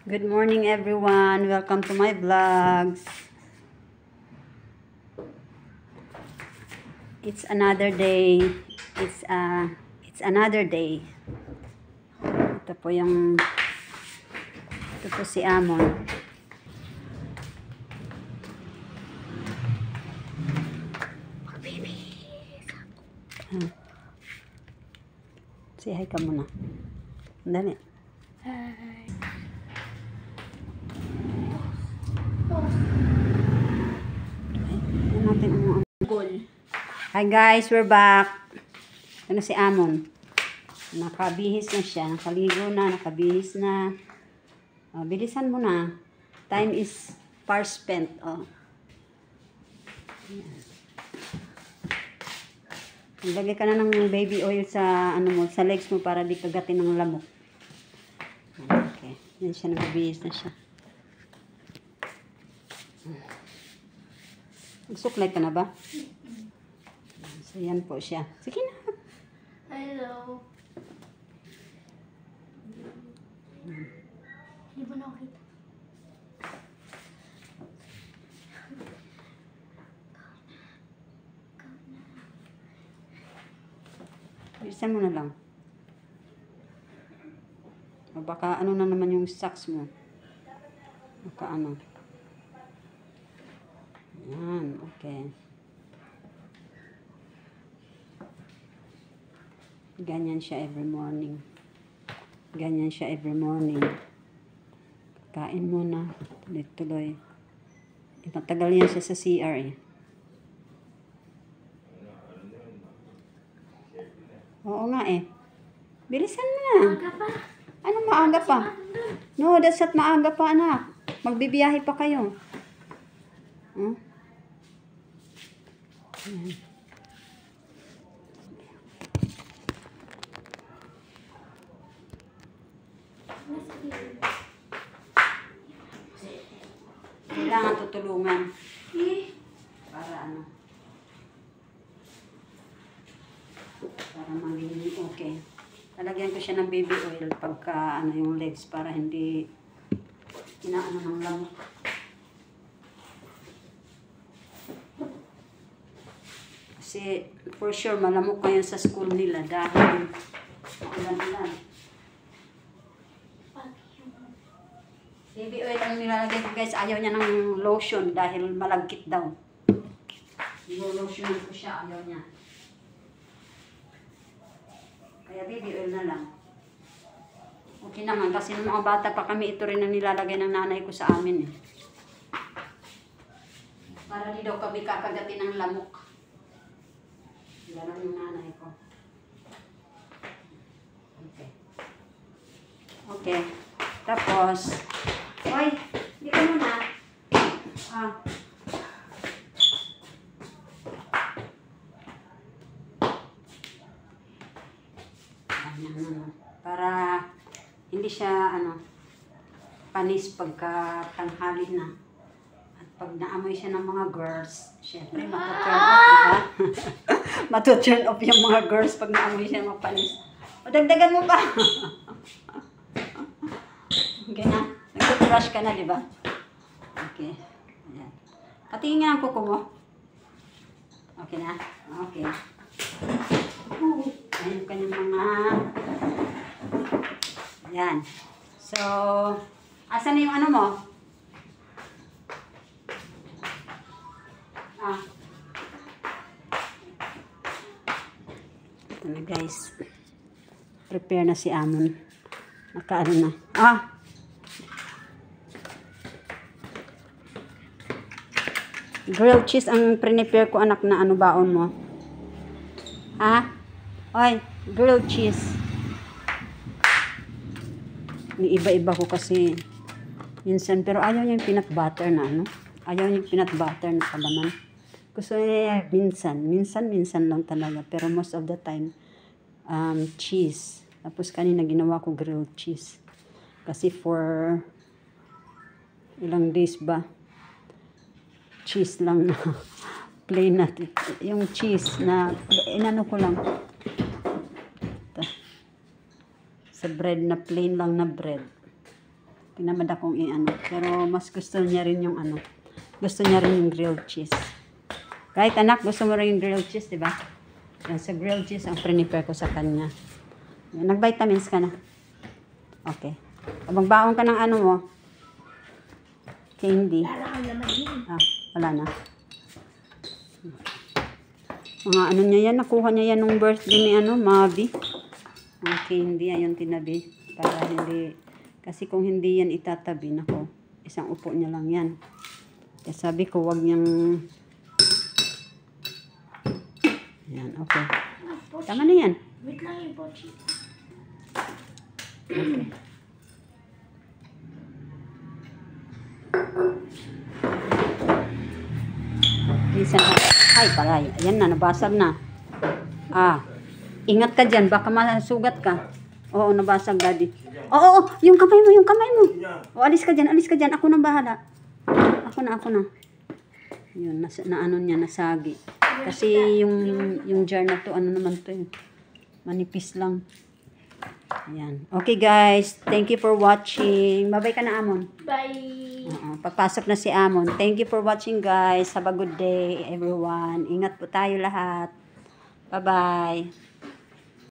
Good morning everyone. Welcome to my vlogs. It's another day. It's another day. Ito po si Amon. Say hi ka muna. Dali. Hi. Hi guys, we're back. Ito na si Amon. Nakabihis na siya. Nakaligo na, nakabihis na. Bilisan mo na. Time is far spent. Lagay ka na ng baby oil sa sa legs mo para di kagatin ng lamok. Okay. Yan siya, nakabihis na siya. Nagsuklay ka na ba? So, yan po siya. Sige na. Hello. Hindi mo na kita. Bilisan mo na lang. O baka ano na naman yung socks mo. Baka ano. Yan. Okay. Ganyan siya every morning. Ganyan siya every morning. Kain muna. Tuloy-tuloy. Matagal yan siya sa CR eh. Oo nga eh. Bilisan mo na. Maaga pa. Ano maaga pa? No, that's not maaga pa anak. Magbibiyahe pa kayo. Hmm? Yan. Kailangan tutulungan. Para ano? Para maging okay. Talagyan ko siya ng baby oil pagka yung legs para hindi inaano ng lamok. Kasi for sure malamok kayo sa school nila dahil ulan-ulan. Baby oil ang nilalagay ko guys. Ayaw niya ng lotion dahil malagkit daw. Lotion ko siya. Ayaw niya. Kaya baby oil na lang. Okay naman. Kasi nung mga bata pa kami, ito rin ang nilalagay ng nanay ko sa amin eh. Para di daw kami kakagatin ng lamok. Ganun yung nanay ko. Okay. Okay. Tapos, hoy, dito muna. Para hindi siya panis pagka tanghali na. At pag naamoy siya ng mga girls, syempre matuturn off, diba? Matuturn off yung mga girls pag naamoy siya ng mga panis. Madagdagan mo pa. Okay na. Nag-brush ka na, diba? Okay. Ayan. Patingin nga ang kuko mo. Okay na? Okay. Ayan kanyang mga... Ayan. So, asan na yung ano mo? Ito na guys. Prepare na si Amon. Nakaano na. Grilled cheese ang prepare ko anak na baon mo. Oy, grilled cheese. May iba-iba ko kasi minsan, pero ayaw niya yung peanut butter na Ayaw niya yung peanut butter na palaman. Gusto niya minsan lang talaga. Pero most of the time, cheese. Tapos kanina ginawa ko grilled cheese. Kasi for ilang days ba, cheese lang na plain na yung cheese na inano ko lang ito, sa bread na plain lang na bread Tinamad akong i-ano. Pero mas gusto niya rin yung ano. Gusto niya rin yung grilled cheese. Right, anak? Gusto mo rin yung grilled cheese, di ba? Yan, sa grilled cheese ang prepare ko sa kanya. Yan, nag-vitamins ka na. Okay. Magbaon ka ng ano mo. Candy. Ah, wala na. Mga ano niya yan, nakuha niya yan nung birthday ni ano, Mavi. Mga candy, ayun tinabi. Para hindi, kasi kung hindi yan itatabi, nako, isang upo niya lang yan. Kaya sabi ko, wag niyang, yan, okay. Tama na yan. Wait lang yung pochi. Okay. Minsan, ay, palay. Ayan na, nabasag na. Ah, ingat ka dyan, baka masugat ka. Oo, nabasag, daddy. Oo, yung kamay mo, yung kamay mo. O, alis ka dyan, ako nang bahala. Ako na. Yun, na ano niya, nasagi. Kasi yung jar na to, ano naman to yun. Manipis lang. Ayan. Okay guys, thank you for watching. Bye-bye ka na, Amon. Bye. Papasok na si Amon. Thank you for watching guys. Have a good day everyone. Ingat po tayo lahat. Bye-bye.